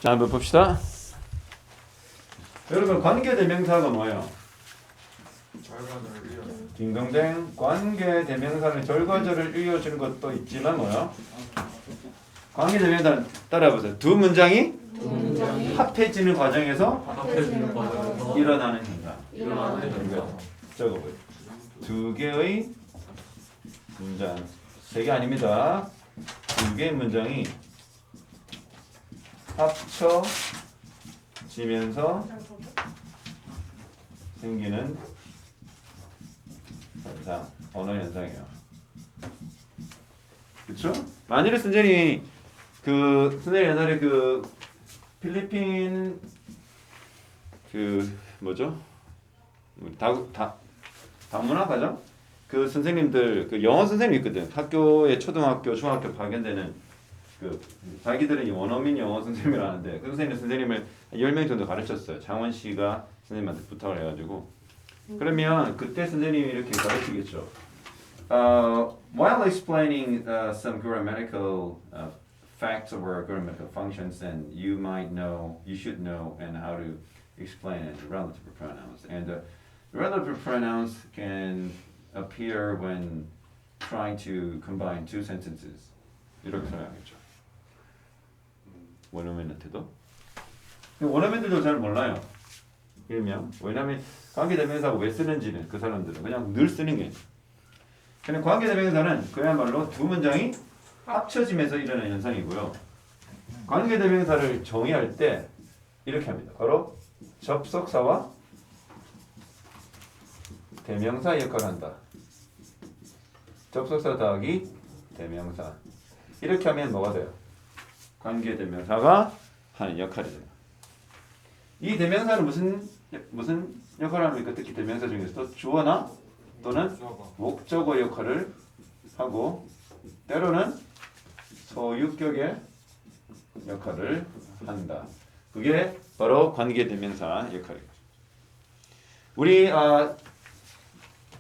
자, 한번 봅시다. 여러분, 관계대명사가 뭐예요? 딩동댕. 관계대명사는 절과절을 이어주는 것도 있지만 뭐예요? 관계대명사는 따라해보세요. 두 문장이 합해지는 과정에서 일어나는 현상. 적어보세요. 두 개의 문장. 세 개 아닙니다. 두 개의 문장이 합쳐지면서 생기는 현상, 언어 현상이에요. 그렇죠? 만일에 선생님이 선생님 옛날에 필리핀 뭐죠? 다문화가죠? 선생님들 영어 선생님이 있거든. 학교에 초등학교, 중학교 파견되는 자기들은 원어민 영어 선생님이라는데 그 선생님을 10명 정도 가르쳤어요. 장원씨가 선생님한테 부탁을 해가지고. 그러면 그때 선생님이 이렇게 가르치겠죠. While explaining some grammatical facts or grammatical functions, and you should know, and how to explain it, relative pronouns. And relative pronouns can appear when trying to combine two sentences. 이렇게 설명하겠죠. 원어민한테도. 원어민들도 잘 몰라요. 일명. 왜냐하면 관계대명사가 왜 쓰는지는 그 사람들은 그냥 늘 쓰는 게. 그냥 관계대명사는 그야말로 두 문장이 합쳐지면서 일어나는 현상이고요. 관계대명사를 정의할 때 이렇게 합니다. 바로 접속사와 대명사 역할을 한다. 접속사 더하기 대명사. 이렇게 하면 뭐가 돼요? 관계대명사가 하는 역할이 돼요. 이 대명사는 무슨 역할을 합니까? 특히 대명사 중에서도 주어나 또는 목적어 역할을 하고 때로는 소유격의 역할을 한다. 그게 바로 관계대명사 역할이죠. 우리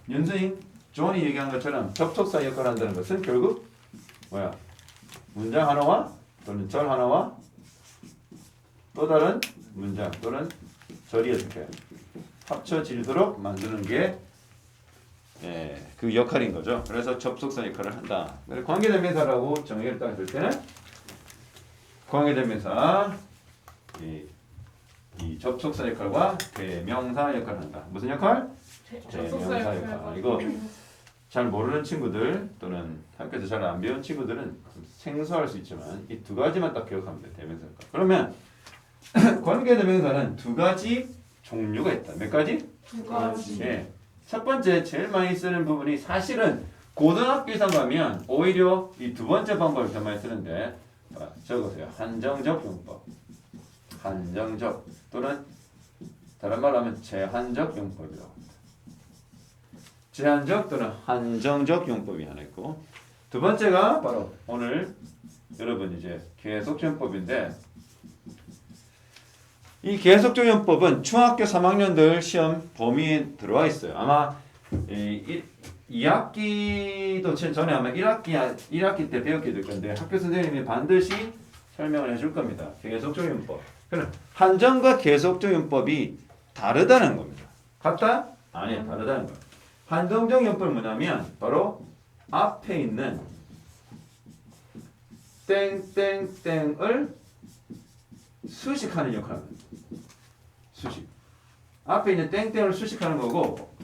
연수인 존이 얘기한 것처럼 접속사 역할을 한다는 것은 결국 뭐야? 문장 하나와 또는 절 하나와 또 다른 문장 또는 절이 어떻게 합쳐지도록 만드는 게 그 역할인 거죠. 그래서 접속사 역할을 한다. 관계대명사라고 정의를 딱 했을 때는 관계대명사 이 접속사 역할과 대명사 역할을 한다. 무슨 역할? 대명사 역할. 이거 잘 모르는 친구들 또는 학교에서 잘 안 배운 친구들은 생소할 수 있지만 이 두 가지만 딱 기억하면 돼요. 대명사 역할. 그러면 관계대명사는 두 가지 종류가 있다. 몇 가지? 두 가지. 예. 첫 번째 제일 많이 쓰는 부분이 사실은 고등학교 이상 가면 오히려 이 두 번째 방법을 더 많이 쓰는데 적으세요. 한정적 용법. 한정적 또는 다른 말로 하면 제한적 용법이라고 합니다. 제한적 또는 한정적 용법이 하나 있고 두 번째가 바로 오늘 여러분 이제 계속적 용법인데 이 계속적 용법은 중학교 3학년들 시험 범위에 들어와 있어요. 아마 2학기도 전에 아마 1학기 때 배웠게 될 건데 학교 선생님이 반드시 설명을 해줄 겁니다. 계속적 용법. 그럼 한정과 계속적 용법이 다르다는 겁니다. 같다? 아니요, 다르다는 거예요. 한정적 용법은 뭐냐면 바로 앞에 있는 땡땡땡을 수식하는 역할을 합니다. 수식. 앞에 있는 땡땡을 수식하는 거고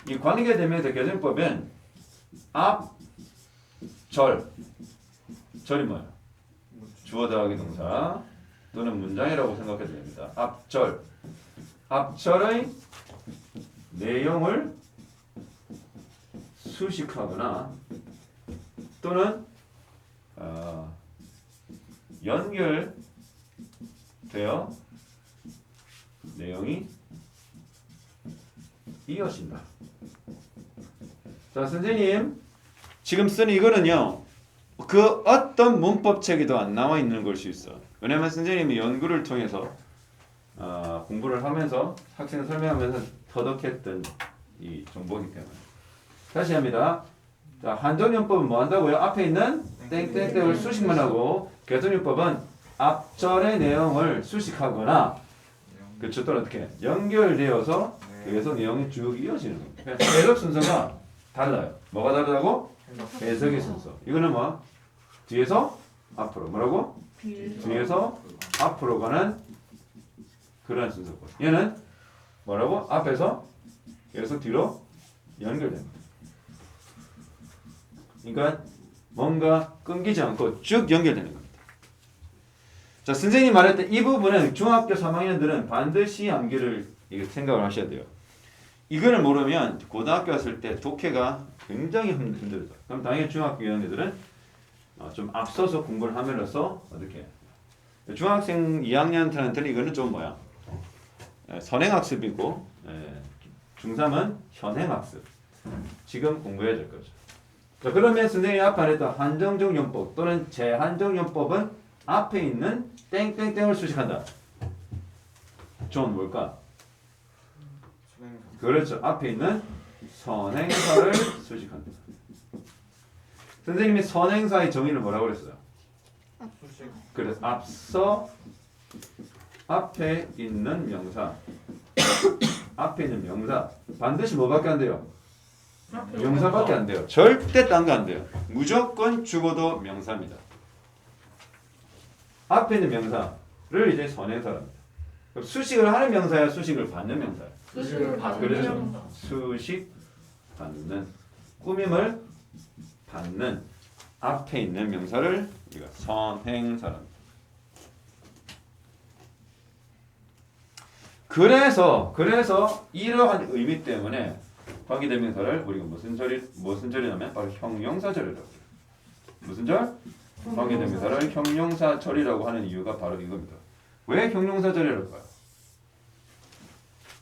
이 관계대명사 계속법은 앞, 절이 뭐예요? 주어 더하기 동사 또는 문장이라고 생각해도 됩니다. 앞절의 내용을 수식하거나 또는 연결되어 내용이 이어진다. 자, 선생님 지금 쓴 이거는요. 그 어떤 문법책에도 안 나와 있는 걸 수 있어. 왜냐면 선생님이 연구를 통해서 공부를 하면서 학생 설명하면서 터득했던 이 정보이기 때문에. 다시 합니다. 자, 한정용법은 뭐 한다고요? 앞에 있는 땡땡땡을 수식만 하고 계속용법은 앞절의 내용을 수식하거나 그쵸 또는 어떻게 연결되어서 계속 내용이 쭉 이어지는 겁니다. 그러니까 해석 순서가 달라요. 뭐가 다르다고? 해석의 순서. 이거는 뭐 뒤에서 앞으로 뭐라고? 뒤에서 앞으로 가는 그런 순서고 얘는 뭐라고? 앞에서 계속 뒤로 연결됩니다. 그러니까 뭔가 끊기지 않고 쭉 연결되는 겁니다. 자, 선생님이 말했던 이 부분은 중학교 3학년들은 반드시 암기를 생각을 하셔야 돼요. 이거를 모르면 고등학교 갔을 때 독해가 굉장히 힘들다. 그럼 당연히 중학교 2학년들은 좀 앞서서 공부를 함으로써 어떻게 중학생 2학년한테는 이거는 좀 뭐야? 선행학습이고 중3은 현행학습. 지금 공부해야 될 거죠. 자, 그러면 선생님이 앞에 말했던 한정적 용법 또는 제한적 용법은 앞에 있는 땡땡땡을 수식한다. 좀 뭘까? 그렇죠. 앞에 있는 선행사를 수식한다. 선생님이 선행사의 정의를 뭐라고 그랬어요? 그래서 앞서 앞에 있는 명사 앞에 있는 명사 반드시 뭐밖에 안 돼요? 명사밖에 안 돼요. 절대 딴 거 안 돼요. 무조건 죽어도 명사입니다. 앞에 있는 명사를 이제 선행사랍니다. 수식을 하는 명사야, 수식을 받는 명사야. 수식을 그래서 받는 수식 받는 꾸밈을 받는 앞에 있는 명사를 우리가 선행사랍니다. 그래서 이러한 의미 때문에 관계대명사를 우리가 무슨 절이냐면 바로 형용사절이라고 해요. 무슨 절? 관계대명사를 형용사절이라고 하는 이유가 바로 이겁니다. 왜 형용사절이라고 할까요?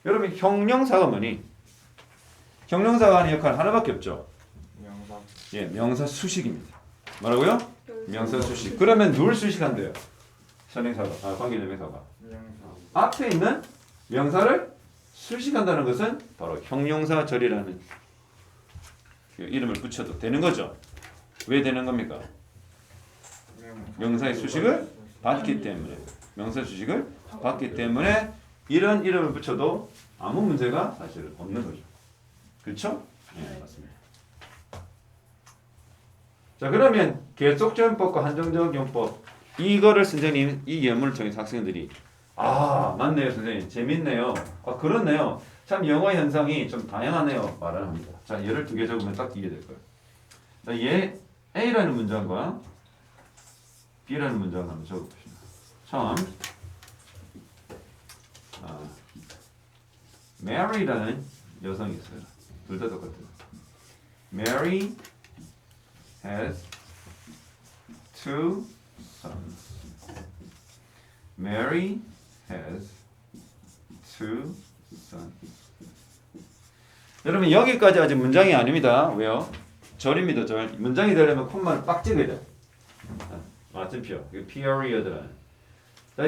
여러분 형용사가 뭐니? 형용사가 하는 역할 하나밖에 없죠. 예, 명사 수식입니다. 뭐라고요? 명사 수식. 그러면 누굴 수식한대요? 선행사가, 관계대명사가. 앞에 있는 명사를 수식한다는 것은 바로 형용사절이라는 이름을 붙여도 되는 거죠. 왜 되는 겁니까? 명사의 수식을 받기 때문에. 명사 수식을 받기 때문에 이런 이름을 붙여도 아무 문제가 사실은 없는 거죠. 그렇죠? 네, 맞습니다. 자, 그러면 계속적 용법과 한정적 용법 이거를 선생님 이 예문을 통해서 학생들이 맞네요 선생님 재밌네요. 그렇네요. 참 영어 현상이 좀 다양하네요 말을 합니다. 자, 예를 2개 적으면 딱 이해될 거예요. 자, A라는 문장과 B라는 문장을 한번 적어봅시다. 처음 Mary라는 여성이 있어요. 둘 다 똑같아요. Mary has two sons. Mary has two sons. 여러분 여기까지 아직 문장이 아닙니다. 왜요? 절입니다. 절. 문장이 되려면 콤마를 빡 찍어야 돼. 맞춤표. period라는.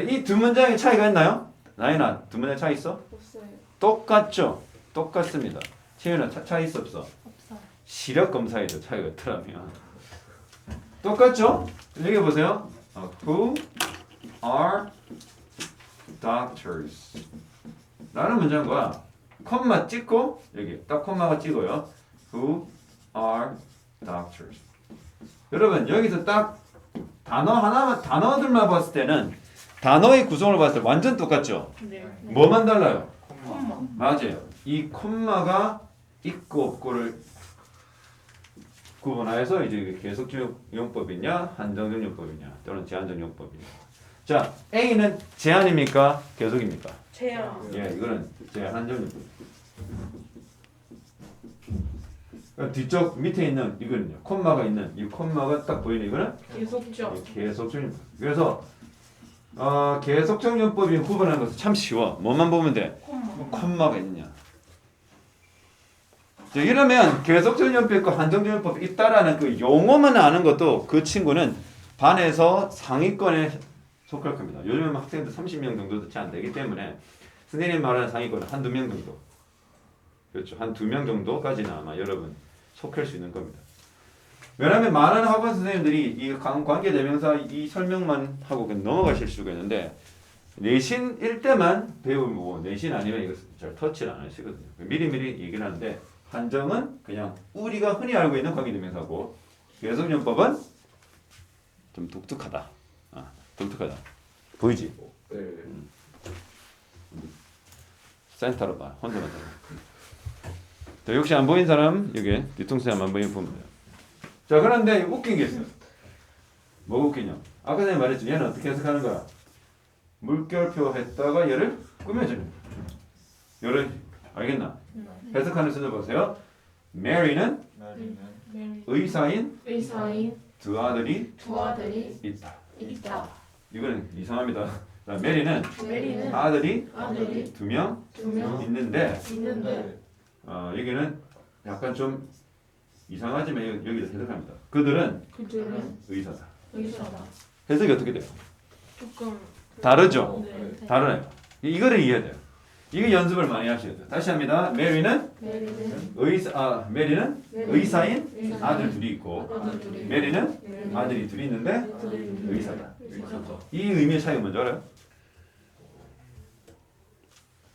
이 두 문장의 차이가 있나요? 나인아, 두 문장 차이 있어? 없어요. 똑같죠? 똑같습니다. 태연아, 차이 있어 없어? 없어요. 시력 검사에도 차이가 있더라면. 똑같죠? 여기 보세요. Who are doctors? 라는 문장과 콤마 찍고 여기 딱 콤마가 찍어요. Who are doctors? 여러분 여기서 딱 단어들만 봤을 때는 단어의 구성을 봤을 때 완전 똑같죠? 네. 뭐만 달라요? 콤마. 맞아요. 이 콤마가 있고 없고를 구분하여서 이제 계속적 용법이냐, 한정적 용법이냐, 또는 제한적 용법이냐. 자, A는 제한입니까? 계속입니까? 제한. 예, 이거는 제한적 용법. 뒤쪽 밑에 있는 이거는요. 콤마가 있는 이 콤마가 딱 보이는 이거는 계속적. 계속적 용법. 그래서 계속적 용법이 구분하는 것은 참 쉬워. 뭐만 보면 돼? 콤마가 있느냐. 자, 이러면 계속적 용법과 한정적 용법이 있다라는 그 용어만 아는 것도 그 친구는 반에서 상위권에 속할 겁니다. 요즘은 학생들 30명 정도도 채 안 되기 때문에 선생님 말하는 상위권은 한두 명 정도. 그렇죠. 한 2명 정도까지는 아마 여러분 속할 수 있는 겁니다. 왜냐하면 많은 학원 선생님들이 이 관계대명사 이 설명만 하고 그냥 넘어가실 수가 있는데 내신일 때만 배우고 내신 아니면 이거 잘 터치를 안 하시거든요. 미리미리 얘기를 하는데 한정은 그냥 우리가 흔히 알고 있는 관계대명사고 계속용법은 좀 독특하다. 독특하다. 보이지? 네. 센터로 봐. 혼자만 봐. 자, 역시 안 보인 사람 여기 뒤통수에 안 보이면 보면 돼요. 자, 그런데 웃긴 게 있어요. 뭐가 웃기냐? 아까 전에 말했죠. 얘는 어떻게 해석하는 거야? 물결표 했다가 얘를 꾸며주는 거야. 얘를 알겠나? 해석하는 순서 보세요. Mary는 마리는 의사인 의사인 두 아들이 두 아들이 있다. 있다. 이거는 이상합니다. 자, 메리는 메리는 아들이 아들이 두 명 두 명 있는데 있는데 여기는 약간 좀 이상하지만 여기서 해석합니다. 그들은 그들은 의사다. 의사다. 해석이 어떻게 돼요? 조금 다르죠? 네. 다르네요. 이거를 이해해야 돼요. 이거 연습을 많이 하셔야 돼요. 다시 합니다. 메리는 메리는 메리는 의사인 아들 둘이 있고 아들 둘이 메리는 아들이 둘이 있는데 의사다. 의사다. 이 의미의 차이가 뭔지 알아요?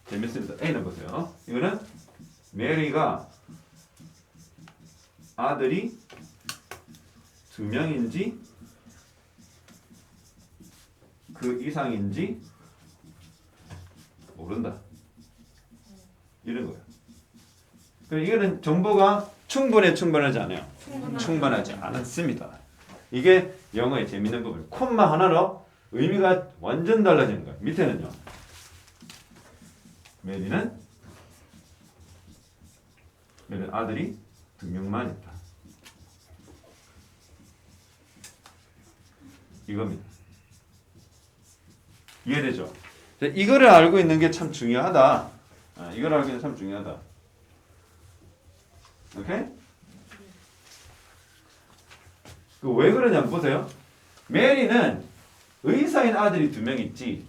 재밌습니다. A는 보세요. 이거는 메리가 아들이 두 명인지 그 이상인지 모른다. 이런 거예요. 이거는 정보가 충분하지 않아요. 충분하지 않습니다. 이게 영어의 재밌는 부분. 콤마 하나로 의미가 완전 달라지는 거예요. 밑에는요. 메리는 아들이 두 명만 있다. 이겁니다. 이해되죠? 이거를 알고 있는 게 참 중요하다. 이걸 알고 있는 게 참 중요하다. 오케이? 왜 그러냐면 보세요. 메리는 의사인 아들이 두 명 있지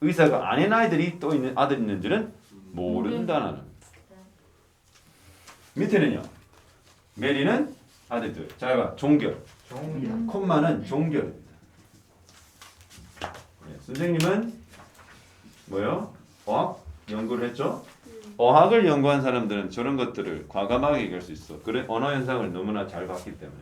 의사가 아닌 아이들이 또 있는 아들이 있는지는 모른다는. 밑에는요. 메리는 아들들. 자, 봐. 종결. 종결 콤마는 종결입니다. 선생님은 뭐요? 어학 연구를 했죠? 어학을 연구한 사람들은 저런 것들을 과감하게 얘기할 수 있어. 그래 언어 현상을 너무나 잘 봤기 때문에.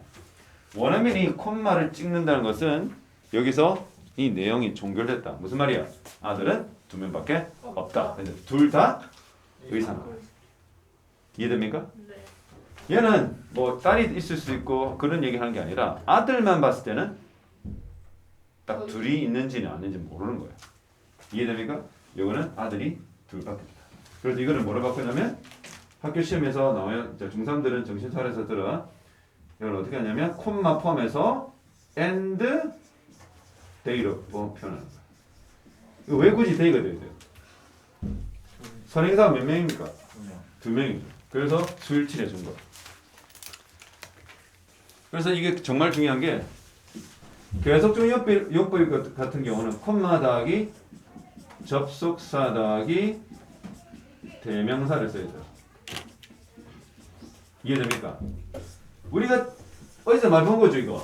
원어민이 이 콤마를 찍는다는 것은 여기서 이 내용이 종결됐다. 무슨 말이야? 아들은 두 명밖에 없다. 근데 둘 다 의사다. 이해됩니까? 네. 얘는 뭐 딸이 있을 수 있고 그런 얘기 하는 게 아니라 아들만 봤을 때는 딱 둘이 있는지는 아닌지 모르는 거예요. 이해됩니까? 이거는 아들이 둘밖에 없다. 그래서 이거를 뭐로 바꾸냐면 학교 시험에서 나와요. 중3들은 정신 차려서 들어. 이걸 어떻게 하냐면 콤마 포함해서 and day로 표현하는 거예요. 이거 왜 굳이 day가 돼야 돼요? 선행사가 몇 명입니까? 두 명이죠. 그래서 수일치를 해준 거예요. 그래서 이게 정말 중요한 게 계속적 용법 같은 경우는 콤마 더하기 접속사 더하기 대명사를 써야 돼요. 이해됩니까? 우리가 어디서 많이 본 거죠 이거?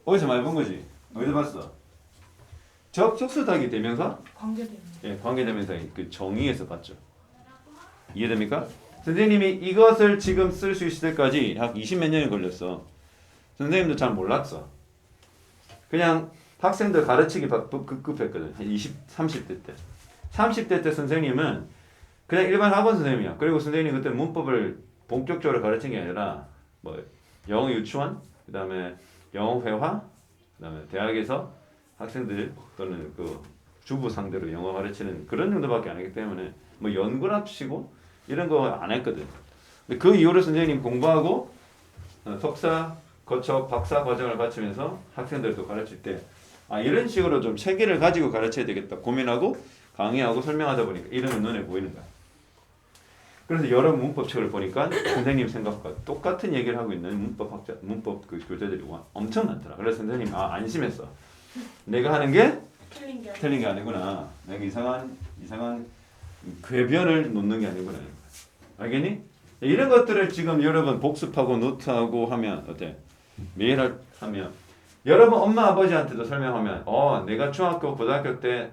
어디서 많이 본 거지? 어디서 봤어? 접속사 더하기 대명사? 관계되는. 예, 관계대명사의 그 정의에서 봤죠. 이해됩니까? 선생님이 이것을 지금 쓸 수 있을 때까지 약 20몇 년이 걸렸어. 선생님도 잘 몰랐어. 그냥 학생들 가르치기 급급했거든. 한 20, 30대 때. 30대 때 선생님은 그냥 일반 학원 선생님이야. 그리고 선생님이 그때 문법을 본격적으로 가르친 게 아니라 뭐 영어 유치원, 그다음에 영어 회화, 그다음에 대학에서 학생들 또는 그 주부 상대로 영어 가르치는 그런 정도밖에 안 하기 때문에 뭐 연구랍시고 이런 거 안 했거든. 근데 그 이후로 선생님 공부하고 석사 거쳐 박사 과정을 거치면서 학생들도 가르칠 때 이런 식으로 좀 체계를 가지고 가르쳐야 되겠다 고민하고 강의하고 설명하다 보니까 이런 눈에 보이는 거야. 그래서 여러 문법책을 보니까 선생님 생각과 똑같은 얘기를 하고 있는 문법 그 교재들이 엄청 많더라. 그래서 선생님 안심했어. 내가 하는 게 틀린 게 아니구나. 내가 이상한 궤변을 놓는 게 아니구나. 알겠니? 이런 것들을 지금 여러분 복습하고 노트하고 하면 어때? 매일 하면 여러분 엄마 아버지한테도 설명하면 내가 중학교 고등학교 때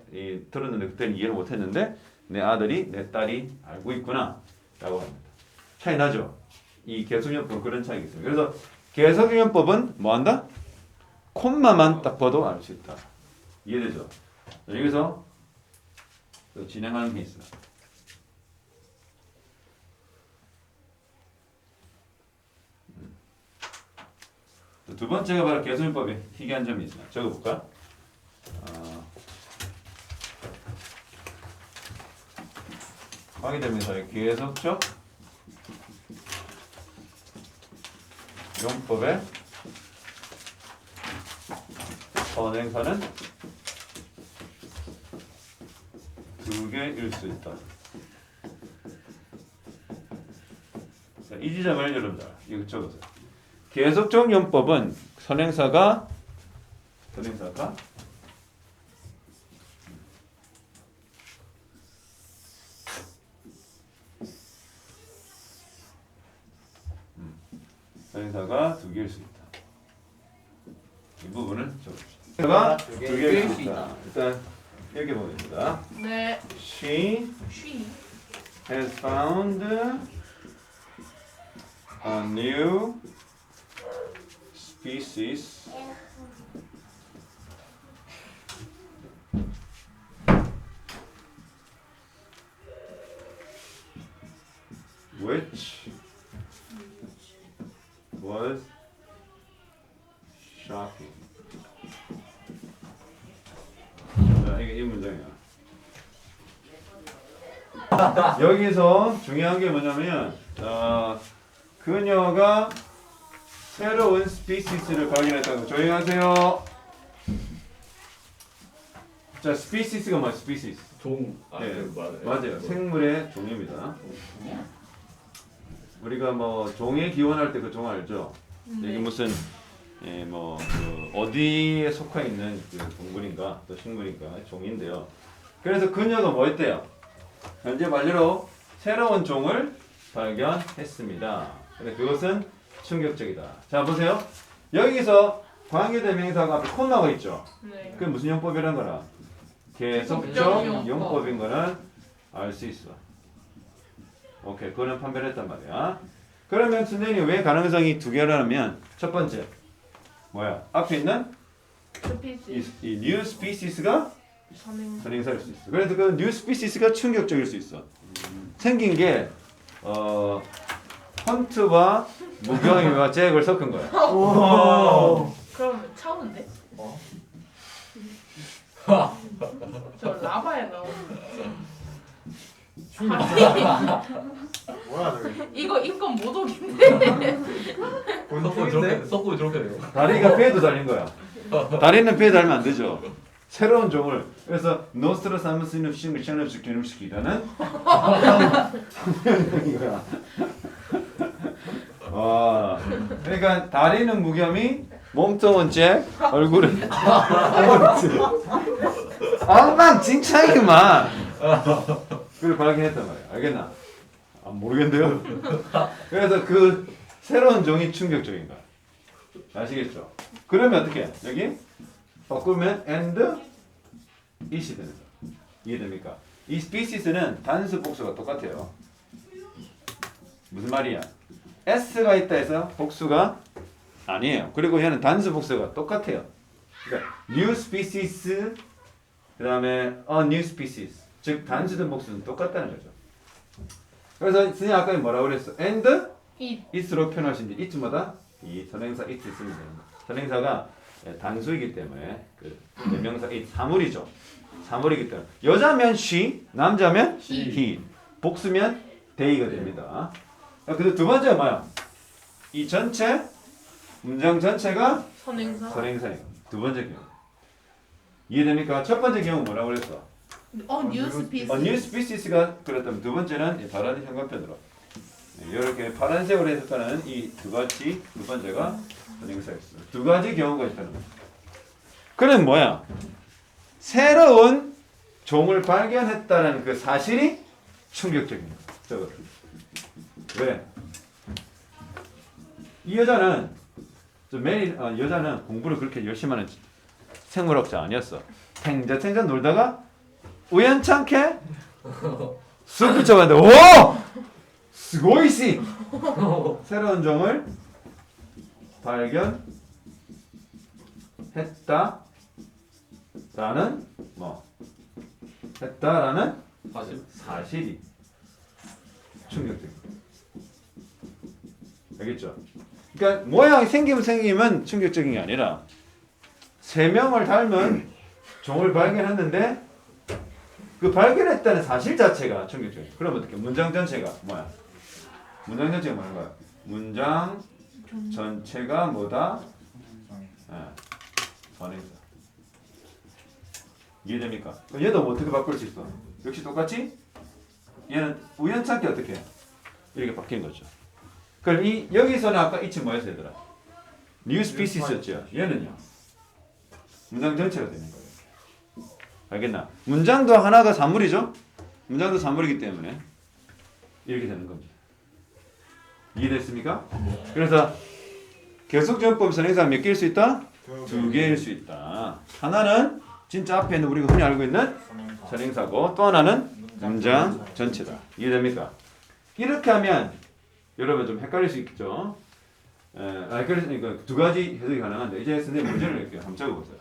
들었는데 그때는 이해를 못했는데 내 아들이 내 딸이 알고 있구나 라고 합니다. 차이 나죠? 이 계속용법 그런 차이가 있습니다. 그래서 계속용법은 뭐한다? 콤마만 딱 봐도 알 수 있다. 이해되죠? 여기서 또 진행하는 게 있어요. 두 번째가 바로 계속용법의 희귀한 점이 있어요. 적어볼까? 관계대명사의 계속적 용법의 선행사는 두 개일 수 있다. 자, 이 지점을 여러분들 이거 적으세요. 계속적 용법은 선행사가 선행사가 두 개일 수 있다. 이 부분을 적읍시다. 선행사가 두 개일 수 있다. 일단 이렇게 보겠습니다. 네. She She. has found a new species which was shocking. 자, 이게 이 문장이야. 여기서 중요한 게 뭐냐면 그녀가 새로운 스피시스를 발견했다고. 조용히 하세요. 자, 스피시스가 뭐야? 스피시스. 종. 네, 맞아요. 맞아요. 생물의 종입니다. 우리가 뭐 종에 기원할 때 그 종 알죠? 이게 무슨 그 어디에 속해 있는 그 동물인가 또 식물인가 종인데요. 그래서 그녀가 뭐 했대요? 현재 완료로 새로운 종을 발견했습니다. 근데 그것은 충격적이다. 자, 보세요. 여기서 관계대명사가 앞에 콤마가 있죠. 네. 그게 무슨 용법이란 거라? 계속적 용법인 거는 알 수 있어. 오케이, 그거는 판별했단 말이야. 그러면 선생님이 왜 가능성이 두 개라면 첫 번째 뭐야? 앞에 있는 Species. 이 new species가 선행사. 선행사일 수 있어. 그래서 그 new species가 충격적일 수 있어. 생긴 게 헌트와 무경이와 잭을 섞은 거야. 그럼 차운데? 저 라바에 나오는 뭐야 저게? 이거 인권 모독인데. 썩고 저렇게 돼요. 다리가 배에도 달린 거야. 다리는 배에 달면 안 되죠. 새로운 종을 그래서 노스트라다무스는 싱을 샤넬식 개념시키라는 성명인 거야. 와, 그러니까 다리는 무겸이, 몸통은 잭, 얼굴은 엉망진창이구만. 그걸 발견했단 말이야. 알겠나? 아, 모르겠는데요. 그래서 그 새로운 종이 충격적인 거야. 아시겠죠? 그러면 어떻게 해? 여기 바꾸면 and it이 되는 거야. 이해됩니까? 이 species는 단수 복수가 똑같아요. 무슨 말이야? s가 있다 해서 복수가 아니에요. 그리고 얘는 단수 복수가 똑같아요. 그러니까 new species 그 다음에 a new species 즉 단수든 복수는 똑같다는 거죠. 그래서 선생님 아까 뭐라고 그랬어? and 이 it으로 표현할 수 있는데 it마다 이 선행사 it 쓰면 되는 거예요. 선행사가 단수이기 때문에 그 대명사 it 사물이죠. 사물이기 때문에 여자면 she, 남자면 he, 복수면 they가 됩니다. 그래서 두 번째가 뭐야? 이 전체 문장 전체가 선행사. 선행사예요. 두 번째 경우 이해됩니까? 첫 번째 경우 뭐라고 그랬어? new species. new species가 그렇다면 두 번째는 다른 현관편으로 이렇게 파란색으로 해석하는 이 두 가지 두 번째가 선행사였어. 두 가지 경우가 있다는 거야. 그럼 뭐야? 새로운 종을 발견했다는 그 사실이 충격적인 거야. 저거를. 왜? 이 여자는 여자는 공부를 그렇게 열심히 하는 생물학자 아니었어. 탱자탱자 놀다가 우연찮게 쑥 붙여봤는데 오! 스고이시! 새로운 종을 발견했다라는 했다라는 사실. 사실이 충격적이에요. 알겠죠? 그러니까 모양이 생기면 충격적인 게 아니라 세 명을 닮은 종을 발견했는데 그 발견했다는 사실 자체가 충격적이에요. 그럼 어떻게? 문장 전체가 뭐야? 문장 전체가 뭐는 거야? 문장 전체가 뭐다? 선행사. 이해됩니까? 그럼 얘도 어떻게 바꿀 수 있어? 역시 똑같이? 얘는 우연찮게 어떻게 해? 이렇게 바뀐 거죠. 그럼 여기서는 아까 이치 뭐였어 얘들아? new species였죠. 얘는요? 문장 전체가 되는 거예요. 알겠나? 문장도 하나가 산물이죠? 문장도 산물이기 때문에 이렇게 되는 겁니다. 이해됐습니까? 그래서 계속적법 선행사 몇 개일 수 있다? 2개일 수 있다. 하나는 진짜 앞에 있는 우리가 흔히 알고 있는 선행사고 또 하나는 문장 전체다. 이해됩니까? 이렇게 하면 여러분 좀 헷갈릴 수 있겠죠? 헷갈리니까 두 가지 해석이 가능한데 이제 선생님 문제를 낼게요. 한번 적어보세요.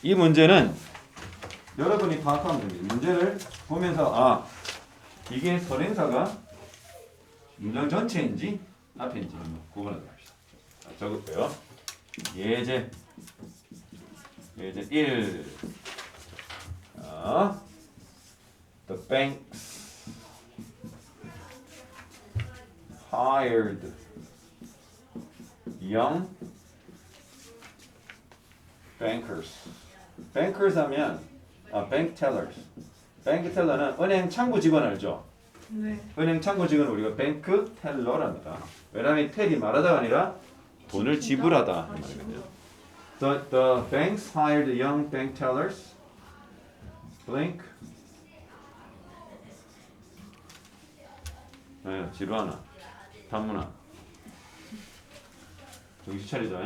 이 문제는 여러분이 파악하면 됩니다. 문제를 보면서 이게 선행사가 문장 전체인지 앞인지 구분하도록 합시다. 적을게요. 예제 1 The banks hired young bankers. bankers 하면 bank tellers. bank teller는 은행 창구 직원 알죠? 네. 은행 창구 직원 우리가 bank teller랍니다. 왜냐하면 텔이 말하다가 아니라 돈을 지불하다 이 말이거든요. The banks hired young bank tellers. blank. 지루하나? 단문아. 정신 차리자.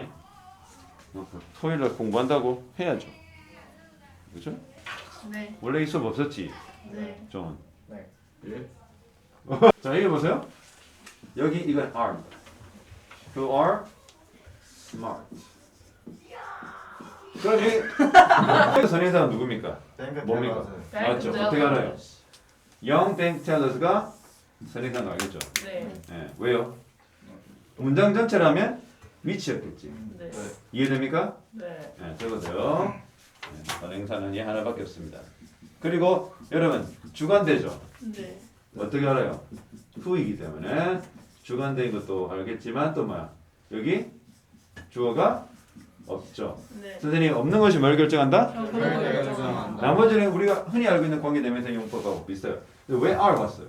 토요일날 공부한다고 해야죠. 그렇죠? 네. 원래 이 수업 없었지? 네. 좀. 네. 예. 자 여기 보세요. 여기 이건 are. You are smart. 그럼 여기 선행사는 누굽니까? 뭡니까? 맞죠? 어떻게 알아요? young bank tellers가 선행사인 거 알겠죠? 네. 네. 왜요? 문장 전체라면 위치였겠지. 네. 이해됩니까? 네. 네, 적어도요. 선행사는 얘 하나밖에 없습니다. 그리고 여러분 주관대죠. 네. 어떻게 알아요? who이기 때문에 주관대인 것도 알겠지만 또 뭐야? 여기 주어가 없죠. 네. 선생님 없는 것이 뭘 결정한다? 저 그런 거 결정한다. 나머지는 우리가 흔히 알고 있는 관계대명사 용법하고 비슷해요. 근데 왜 R 왔어요?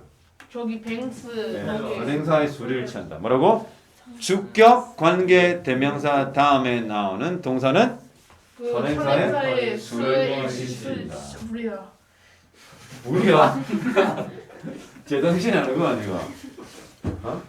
저기 뱅스 네, 거기. 선행사의 수를 취한다. 뭐라고? 주격 관계 대명사 다음에 나오는 동사는 그 선행사의 수를 수를 우리야. 우리야. 제정신이 아닌 거 아니가? 어?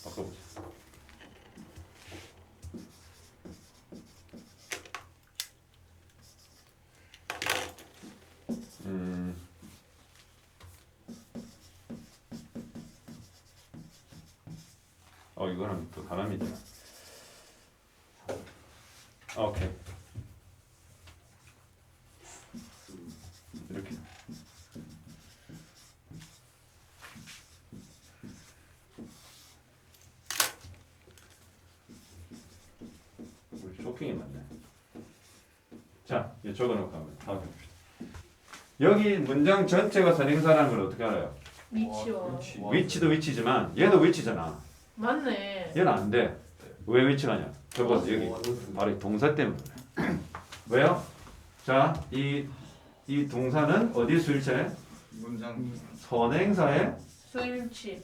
바꿔보자. 이거랑 또 다릅니다. 오케이. 이렇게. 우리 쇼핑이 맞네. 자, 이제 적어놓고 한번 파악해봅시다. 여기 문장 전체가 선행사라는 걸 어떻게 알아요? 위치요. 위치도 위치지만 얘도 위치잖아. 맞네. 얘는 안 돼. 왜 위치가냐? 저거 여기 바로 이 동사 때문에. 왜요? 자, 이 동사는 어디에 수일체? 문장. 선행사의 수일치.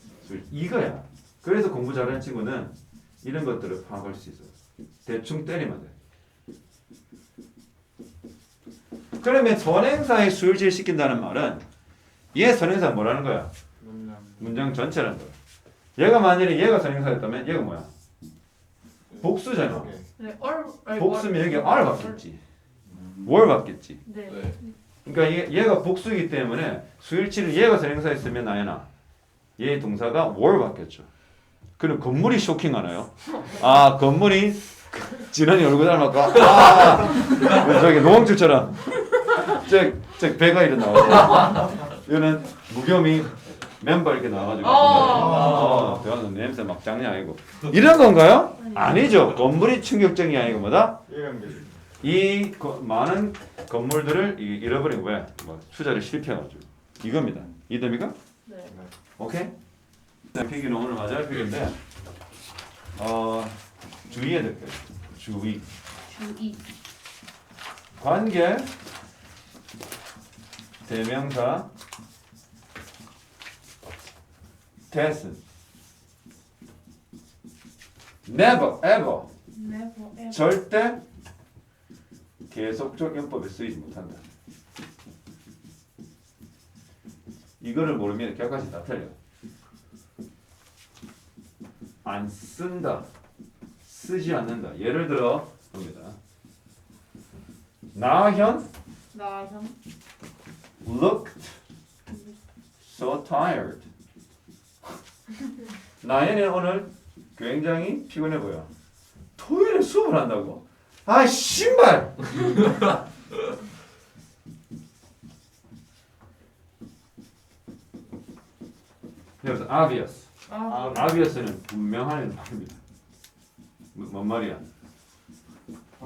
이거야. 그래서 공부 잘하는 친구는 이런 것들을 파악할 수 있어요. 대충 때리면 돼. 그러면 선행사의 수일치를 시킨다는 말은 얘 선행사 뭐라는 거야? 문장 전체라는 거야. 얘가 만약에 얘가 선행사였다면 얘가 뭐야? 복수잖아. 네, 아니, 복수면 여기 R 받겠지. 월 받겠지. 네. 네. 그러니까 얘가 복수이기 때문에 수일치를 얘가 선행사였으면 나연아 얘의 동사가 월 받겠죠. 그럼 건물이 쇼킹하나요? 아 건물이 진원이 얼굴 닮았고 저기 노홍철처럼 저 배가 이렇게 나오고 이거는 무겸이 맨발 이렇게 나와가지고 대화는 냄새 막 장난 아니고 이런 건가요? 아니죠. 건물이 충격적이 아니고 뭐다? 이런 게. 이 많은 건물들을 잃어버린 왜? 뭐 투자를 실패해가지고 이겁니다. 이해됩니까? 네. 오케이? 필기는 오늘 마지막 필기인데 주의해야 될 거예요. 주의. 주의. 관계 대명사 대신 never ever Never ever. 절대 계속적 용법에 쓰이지 못한다. 이거를 모르면 격까지 다 틀려. 안 쓴다. 쓰지 않는다. 예를 들어 봅니다. 나현 나형. looked so tired. 나현이 오늘 굉장히 피곤해 보여. 토요일에 수업을 한다고? 아 신발! 여기서 obvious. obvious는 분명한 말입니다. 뭔 말이야?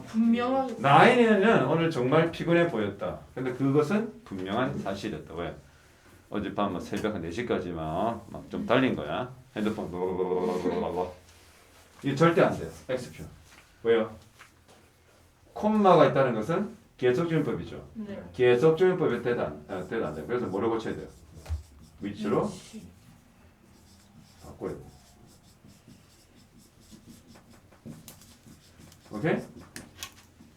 분명하게. 나인이는 오늘 정말 피곤해 보였다. 근데 그것은 분명한 사실이었다. 왜? 어젯밤 새벽 4시까지 막 좀 달린 거야. 핸드폰 이게 절대 안 돼요. X표. 왜요? 콤마가 있다는 것은 계속주의법이죠. 네. 계속주의법이 때도 안 돼요. 그래서 뭐를 고쳐야 돼요? 위치로 바꿔야 돼요. 오케이?